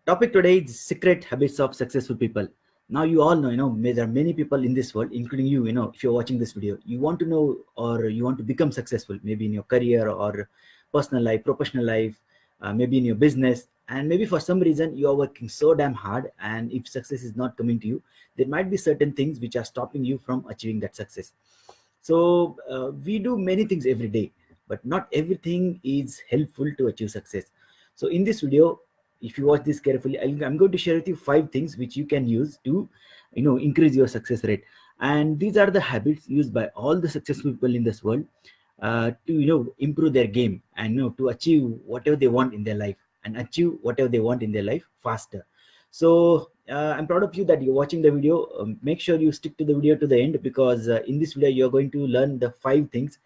Topic today is secret habits of successful people. Now you all know, there are many people in this world, including you. If you're watching this video, you want to know or you want to become successful, maybe in your career or personal life, professional life, maybe in your business, and maybe for some reason you are working so damn hard, and if success is not coming to you, there might be certain things which are stopping you from achieving that success. So we do many things every day, but not everything is helpful to achieve success. So in this video, if you watch this carefully, I'm going to share with you 5 things which you can use to increase your success rate. And these are the habits used by all the successful people in this world to improve their game, and to achieve whatever they want in their life, and achieve whatever they want in their life faster. So I'm proud of you that you're watching the video. Make sure you stick to the video to the end, because in this video you're going to learn the 5 things,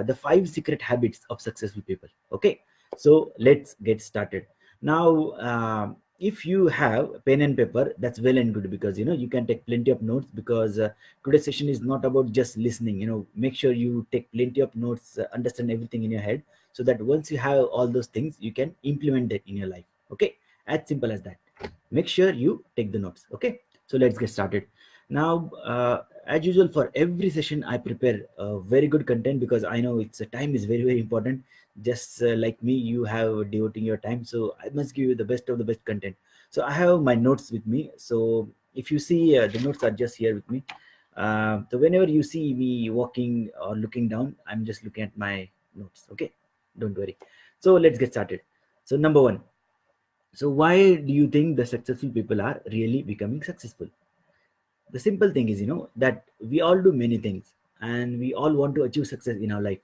the 5 secret habits of successful people. Okay, so let's get started. Now if you have pen and paper, that's well and good, because you can take plenty of notes, because today's session is not about just listening. Make sure you take plenty of notes, understand everything in your head, so that once you have all those things, you can implement that in your life. Okay, as simple as that. Make sure you take the notes. Okay, so let's get started. Now as usual, for every session I prepare very good content, because I know it's time is very important. Just like me, you have devoting your time, so I must give you the best of the best content. So I have my notes with me. So if you see, the notes are just here with me. So whenever you see me walking or looking down, I'm just looking at my notes. Okay, don't worry. So let's get started. So number one, so why do you think the successful people are really becoming successful? The simple thing is, that we all do many things, and we all want to achieve success in our life.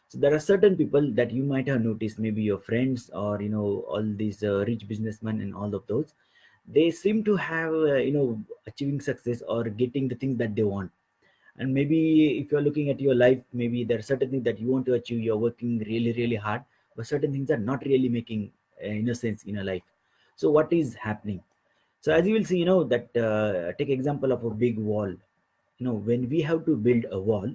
So there are certain people that you might have noticed, maybe your friends, or all these rich businessmen and all of those. They seem to have achieving success or getting the things that they want. And maybe if you're looking at your life, maybe there are certain things that you want to achieve, you're working really really hard, but certain things are not really making sense in your life. So what is happening? So as you will see, that take example of a big wall. When we have to build a wall,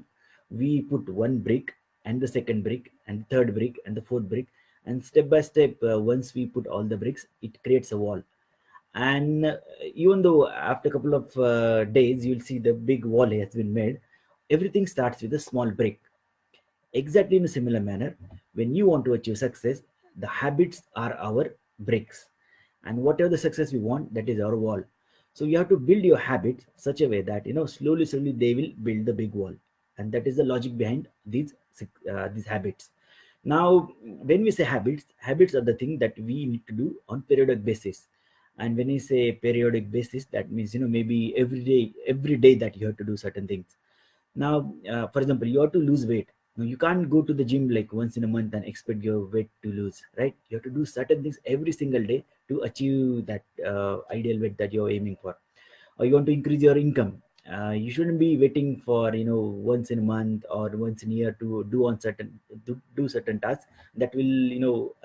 we put one brick, and the second brick, and the third brick, and the fourth brick, and step by step, once we put all the bricks, it creates a wall. And even though after a couple of days you'll see the big wall has been made, everything starts with a small brick. Exactly in a similar manner, when you want to achieve success, the habits are our bricks, and whatever the success we want, that is our wall. So you have to build your habits such a way that slowly slowly they will build the big wall. And that is the logic behind these habits. Now when we say habits, habits are the thing that we need to do on periodic basis. And when you say periodic basis, that means maybe every day that you have to do certain things. Now for example, you have to lose weight. Now you can't go to the gym like once in a month and expect your weight to lose, right? You have to do certain things every single day to achieve that ideal weight that you're aiming for. Or you want to increase your income, you shouldn't be waiting for once in a month or once in a year to do certain tasks that will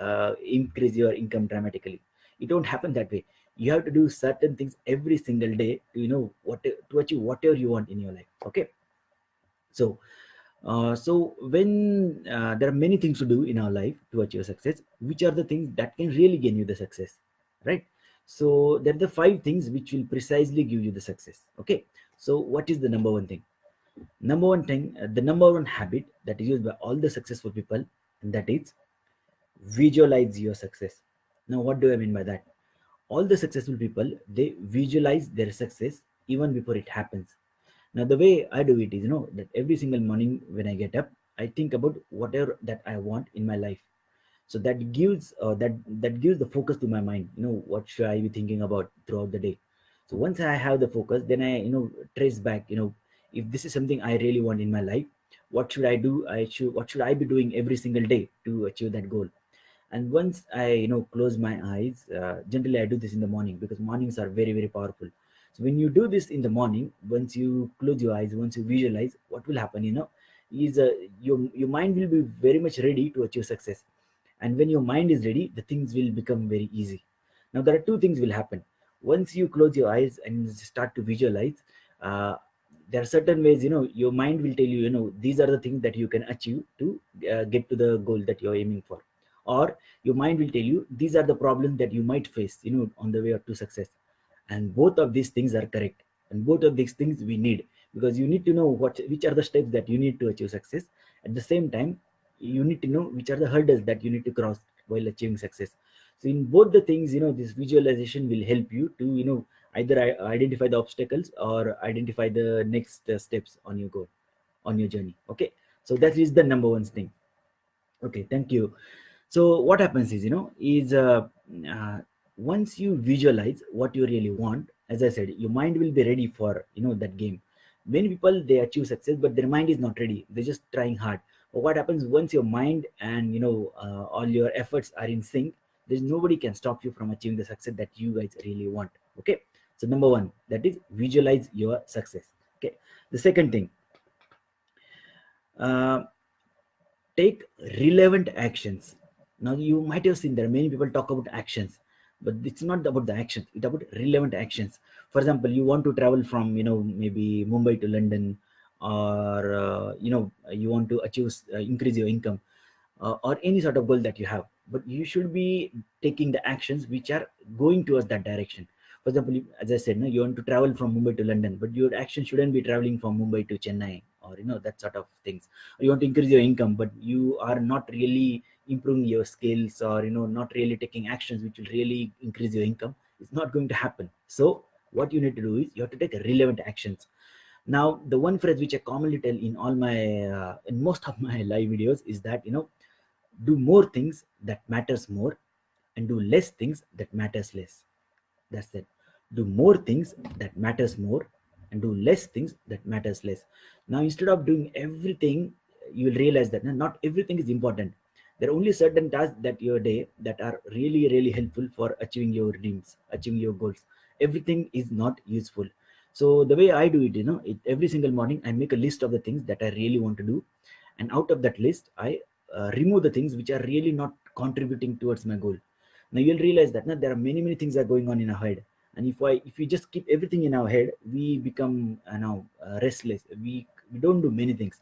increase your income dramatically. It don't happen that way. You have to do certain things every single day to what to achieve whatever you want in your life. Okay, so so when there are many things to do in our life to achieve success, which are the things that can really gain you the success, right? So there are the 5 things which will precisely give you the success. Okay, so what is the number one thing? Number one thing, the number one habit that is used by all the successful people, and that is visualize your success. Now what do I mean by that? All the successful people, they visualize their success even before it happens. Now the way I do it is, that every single morning when I get up, I think about whatever that I want in my life. So that gives that gives the focus to my mind. What should I be thinking about throughout the day? So once I have the focus, then I trace back. If this is something I really want in my life, what should I do? What should I be doing every single day to achieve that goal? And once I close my eyes, generally I do this in the morning, because mornings are very very powerful. So when you do this in the morning, once you close your eyes, once you visualize, what will happen is your mind will be very much ready to achieve success. And when your mind is ready, the things will become very easy. Now there are two things will happen. Once you close your eyes and start to visualize, uh, there are certain ways, your mind will tell you, these are the things that you can achieve to get to the goal that you're aiming for. or your mind will tell you these are the problems that you might face, on the way to success. And both of these things are correct, and both of these things we need, because you need to know which are the steps that you need to achieve success. At the same time, you need to know which are the hurdles that you need to cross while achieving success. So in both the things, this visualization will help you to, either identify the obstacles or identify the next steps on your goal, on your journey. Okay, so that is the number one thing. Okay, thank you. So what happens is, uh, once you visualize what you really want, as I said, your mind will be ready for, that game. Many people, they achieve success, but their mind is not ready. They're just trying hard. But what happens once your mind and, all your efforts are in sync? There's nobody can stop you from achieving the success that you guys really want. Okay. So number one, that is visualize your success. Okay. The second thing, uh, take relevant actions. Now you might have seen there many people talk about actions, but it's not about the actions, it's about relevant actions. For example, you want to travel from, maybe Mumbai to London, or you want to achieve, increase your income, or any sort of goal that you have, but you should be taking the actions which are going towards that direction. For example, as I said, no, you want to travel from Mumbai to London, but your action shouldn't be traveling from Mumbai to Chennai, or that sort of things. You want to increase your income, but you are not really improving your skills, or not really taking actions which will really increase your income. It's not going to happen. So what you need to do is you have to take relevant actions. Now, the one phrase which I commonly tell in all my in most of my live videos is that, do more things that matters more, and do less things that matters less. That's it. Do more things that matters more, and do less things that matters less. Now, instead of doing everything, you will realize that not everything is important. There are only certain tasks that your day that are really, really helpful for achieving your dreams, achieving your goals. Everything is not useful. So the way I do it, every single morning I make a list of the things that I really want to do, and out of that list I remove the things which are really not contributing towards my goal. Now you'll realize that now there are many things are going on in our head, and if we just keep everything in our head, we become now restless. We don't do many things.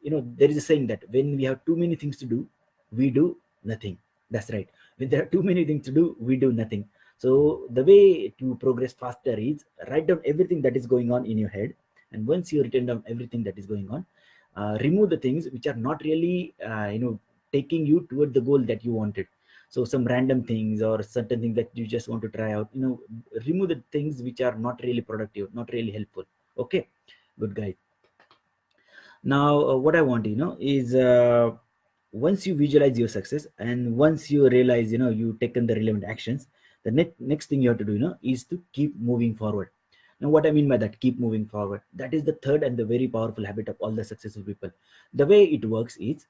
There is a saying that when we have too many things to do, we do nothing. That's right. When there are too many things to do, we do nothing. So the way to progress faster is write down everything that is going on in your head, and once you written down everything that is going on, remove the things which are not really taking you toward the goal that you wanted. So some random things or certain things that you just want to try out, remove the things which are not really productive, not really helpful. Okay, good guys. Now what I want, is once you visualize your success, and once you realize, you've taken the relevant actions, the next thing you have to do, is to keep moving forward. Now what I mean by that, keep moving forward, that is the third and the very powerful habit of all the successful people. The way it works is,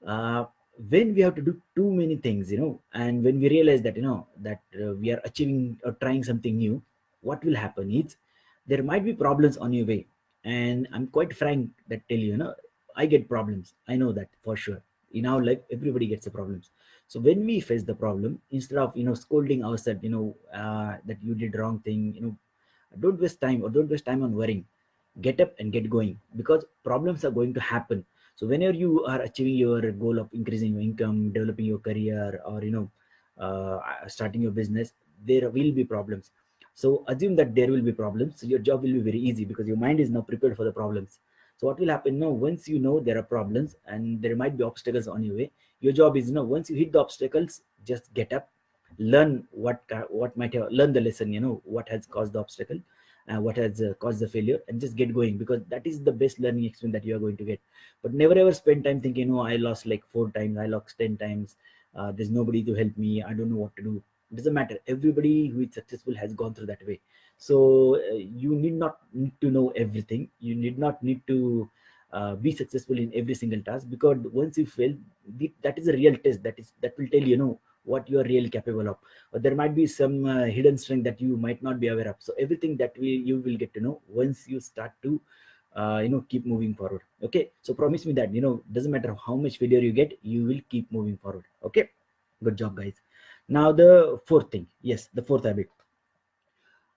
uh, when we have to do too many things, and when we realize that, we are achieving or trying something new, what will happen is there might be problems on your way. And I'm quite frank that tell you, I get problems, I know that for sure. In our life everybody gets the problems. So when we face the problem, instead of scolding ourselves, that you did wrong thing, don't waste time on worrying. Get up and get going, because problems are going to happen. So whenever you are achieving your goal of increasing your income, developing your career, or starting your business, there will be problems. So assume that there will be problems, so your job will be very easy because your mind is now prepared for the problems. So what will happen now, once you know there are problems and there might be obstacles on your way, your job is, once you hit the obstacles, just get up, learn what might have learn the lesson, what has caused the obstacle, what has caused the failure, and just get going, because that is the best learning experience that you are going to get. But never ever spend time thinking, I lost like 4 times, I lost 10 times, there's nobody to help me, I don't know what to do. It doesn't matter, everybody who is successful has gone through that way. So you need not need to know everything, you need not need to be successful in every single task, because once you fail, that is a real test, that will tell you, what you are really capable of. Or there might be some hidden strength that you might not be aware of. So everything that you will get to know once you start to keep moving forward. Okay, so promise me that, doesn't matter how much failure you get, you will keep moving forward. Okay, good job guys. Now the fourth thing, yes, the fourth habit.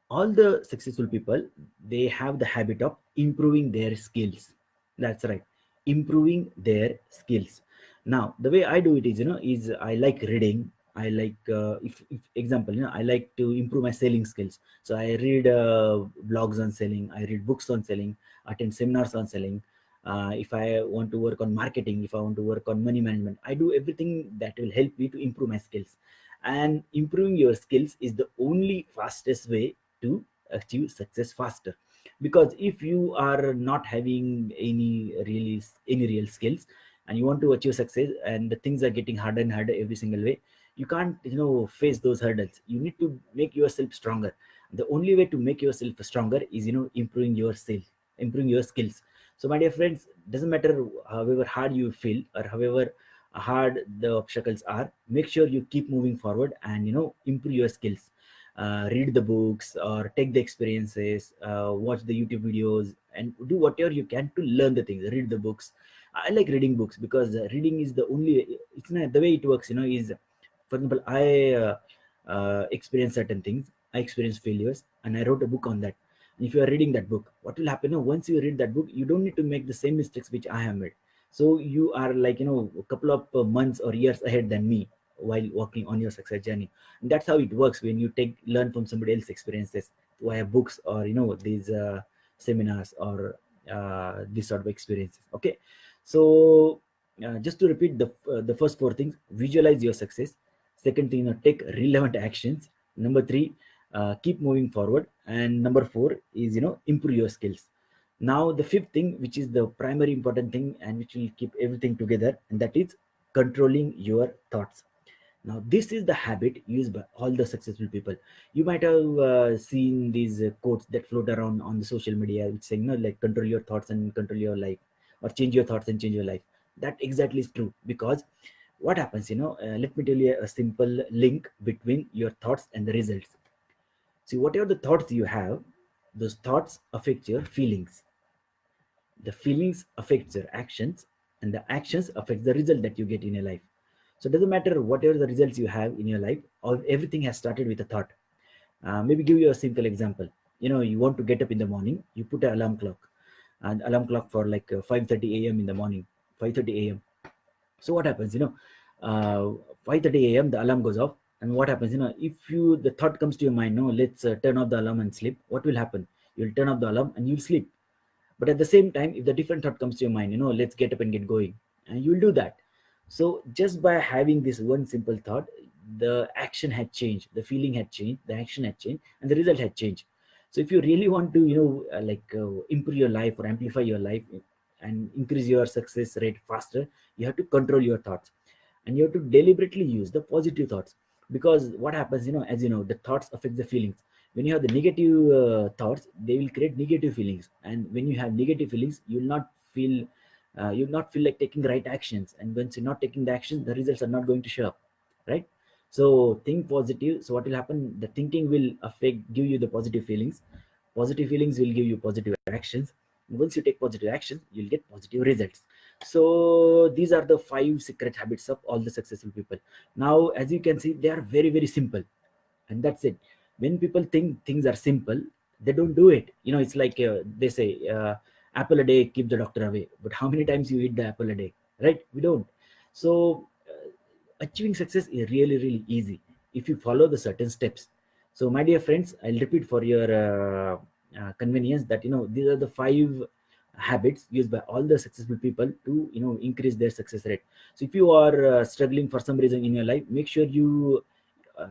All the successful people, they have the habit of improving their skills. That's right, improving their skills. Now the way I do it is, is I like reading. I like, if example, I like to improve my selling skills. So I read blogs on selling, I read books on selling, attend seminars on selling. If I want to work on marketing, if I want to work on money management, I do everything that will help me to improve my skills. And improving your skills is the only fastest way to achieve success faster. Because if you are not having any real skills, and you want to achieve success, and the things are getting harder and harder every single way, you can't, face those hurdles. You need to make yourself stronger. The only way to make yourself stronger is, improving yourself, improving your skills. So my dear friends, doesn't matter however hard you feel, or however hard the obstacles are, make sure you keep moving forward and, improve your skills. Read the books or take the experiences, watch the YouTube videos, and do whatever you can to learn the things. Read the books. I like reading books because reading is the only, it's not the way it works, is, for example, I experienced certain things, I experienced failures, and I wrote a book on that. And if you are reading that book, what will happen, once you read that book, you don't need to make the same mistakes which I have made. So you are like, a couple of months or years ahead than me while walking on your success journey. And that's how it works when you take learn from somebody else's experiences via books, or these seminars, or this sort of experiences. Okay. So just to repeat the first four things: visualize your success. Second thing, take relevant actions. Number three, keep moving forward. And number four is, improve your skills. Now the fifth thing, which is the primary important thing and which will keep everything together, and that is controlling your thoughts. Now, this is the habit used by all the successful people. You might have seen these quotes that float around on the social media, which saying, like, control your thoughts and control your life, or change your thoughts and change your life. That exactly is true, because what happens, let me tell you a simple link between your thoughts and the results. See, whatever the thoughts you have, those thoughts affect your feelings. The feelings affect your actions, and the actions affect the result that you get in your life. So it doesn't matter whatever the results you have in your life, or everything has started with a thought. Maybe give you a simple example. You want to get up in the morning, you put an alarm clock, and alarm clock for like 5:30 a.m. in the morning, 5:30 a.m. So what happens, 5:30 a.m. the alarm goes off, and what happens, if you the thought comes to your mind, no, let's turn off the alarm and sleep. What will happen? You'll turn off the alarm and you'll sleep. But at the same time, if the different thought comes to your mind, let's get up and get going, and you'll do that. So just by having this one simple thought, the action had changed, the feeling had changed, the action had changed, and the result had changed. So if you really want to, improve your life or amplify your life and increase your success rate faster, you have to control your thoughts, and you have to deliberately use the positive thoughts. Because what happens, as you know, the thoughts affect the feelings. When you have the negative thoughts, they will create negative feelings, and when you have negative feelings, you'll not feel like taking right actions, and once you're not taking the actions, the results are not going to show up, right? So think positive. So what will happen, the thinking will affect, give you the positive feelings. Positive feelings will give you positive actions. Once you take positive actions, you'll get positive results. So these are the five secret habits of all the successful people. Now, as you can see, they are very, very simple, and that's it. When people think things are simple, they don't do it. It's like, they say, apple a day keep the doctor away, but how many times you eat the apple a day, right? We don't. So achieving success is really, really easy if you follow the certain steps. So my dear friends, I'll repeat for your convenience that, these are the five habits used by all the successful people to, increase their success rate. So if you are struggling for some reason in your life, make sure you uh,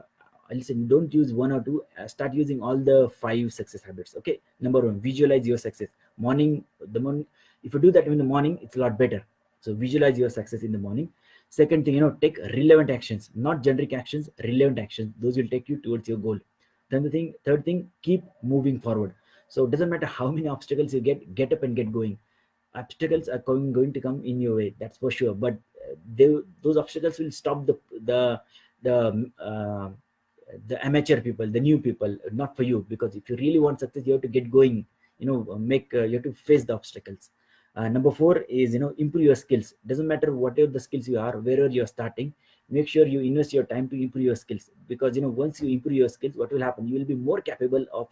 listen, don't use one or two, start using all the five success habits. Okay. Number one, visualize your success. Morning, if you do that in the morning, it's a lot better. So visualize your success in the morning. Second thing, take relevant actions, not generic actions, relevant actions. Those will take you towards your goal. Then the thing, third thing, keep moving forward. So it doesn't matter how many obstacles you get up and get going. Obstacles are going to come in your way, that's for sure. But those obstacles will stop the amateur people, the new people, not for you. Because if you really want success, you have to get going. Make you have to face the obstacles. Number four is, improve your skills. Doesn't matter whatever the skills you are, wherever you're starting, make sure you invest your time to improve your skills. Because once you improve your skills, what will happen, you will be more capable of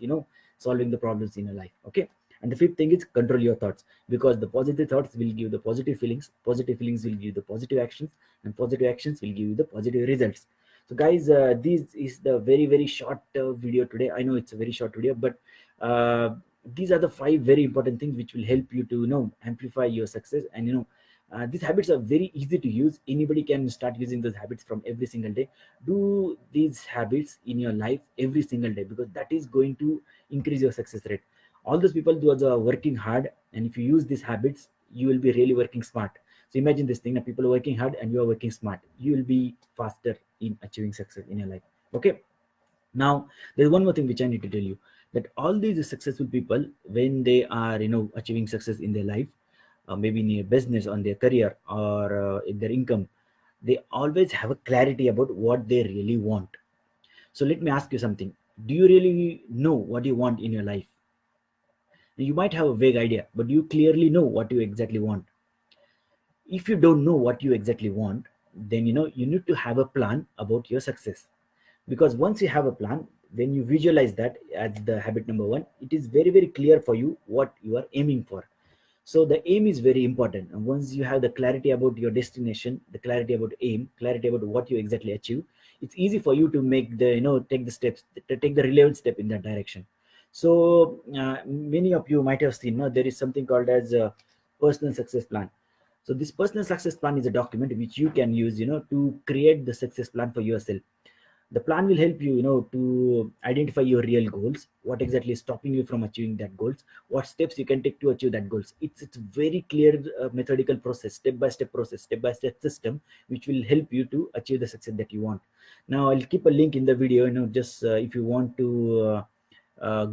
solving the problems in your life. Okay. And the fifth thing is control your thoughts, because the positive thoughts will give the positive feelings will give the positive actions, and positive actions will give you the positive results. So guys, this is the very short video today. I know it's a very short video, but these are the five very important things which will help you to amplify your success. And these habits are very easy to use. Anybody can start using those habits from every single day. Do these habits in your life every single day, because that is going to increase your success rate. All those people who are working hard, and if you use these habits, you will be really working smart. So imagine this thing: that people are working hard and you are working smart, you will be faster in achieving success in your life. Okay. Now there's one more thing which I need to tell you, that all these successful people, when they are achieving success in their life, maybe in their business, on their career, or in their income, they always have a clarity about what they really want. So let me ask you something: do you really know what you want in your life? You might have a vague idea, but you clearly know what you exactly want. If you don't know what you exactly want, then you need to have a plan about your success. Because once you have a plan, when you visualize that as the habit number one, it is very clear for you what you are aiming for. So the aim is very important, and once you have the clarity about your destination, the clarity about aim, clarity about what you exactly achieve, it's easy for you to make the take the steps, to take the relevant step in that direction. So many of you might have seen, there is something called as a personal success plan. So this personal success plan is a document which you can use to create the success plan for yourself. The plan will help you, to identify your real goals, what exactly is stopping you from achieving that goals, what steps you can take to achieve that goals. It's very clear, methodical process, step by step process, step by step system, which will help you to achieve the success that you want. Now I'll keep a link in the video, just if you want to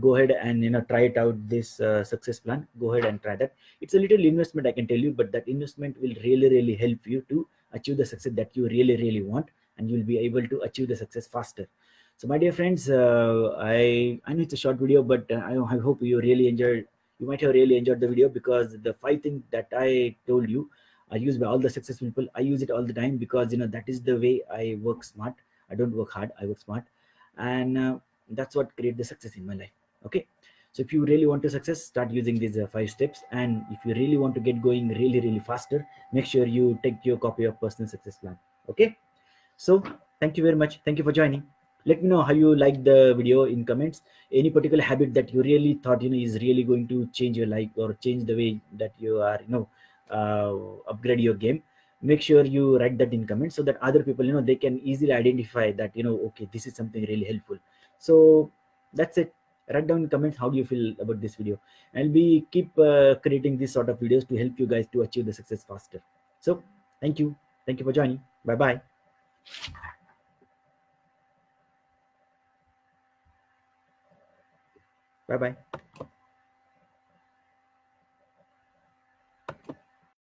go ahead and try it out, this success plan. Go ahead and try that. It's a little investment, I can tell you, but that investment will really help you to achieve the success that you really want, and you'll be able to achieve the success faster. So my dear friends, I know it's a short video, but I hope you really enjoyed. You might have really enjoyed the video, because the five things that I told you are used by all the successful people. I use it all the time, because that is the way I work smart. I don't work hard, I work smart. And that's what create the success in my life. Okay. So if you really want to success, start using these five steps. And if you really want to get going really faster, make sure you take your copy of personal success plan. Okay. So thank you very much. Thank you for joining. Let me know how you like the video in comments. Any particular habit that you really thought is really going to change your life, or change the way that you are upgrade your game. Make sure you write that in comments, so that other people they can easily identify that okay, this is something really helpful. So that's it. Write down in comments how do you feel about this video. I'll be keep creating this sort of videos to help you guys to achieve the success faster. So thank you for joining. Bye bye. Bye bye.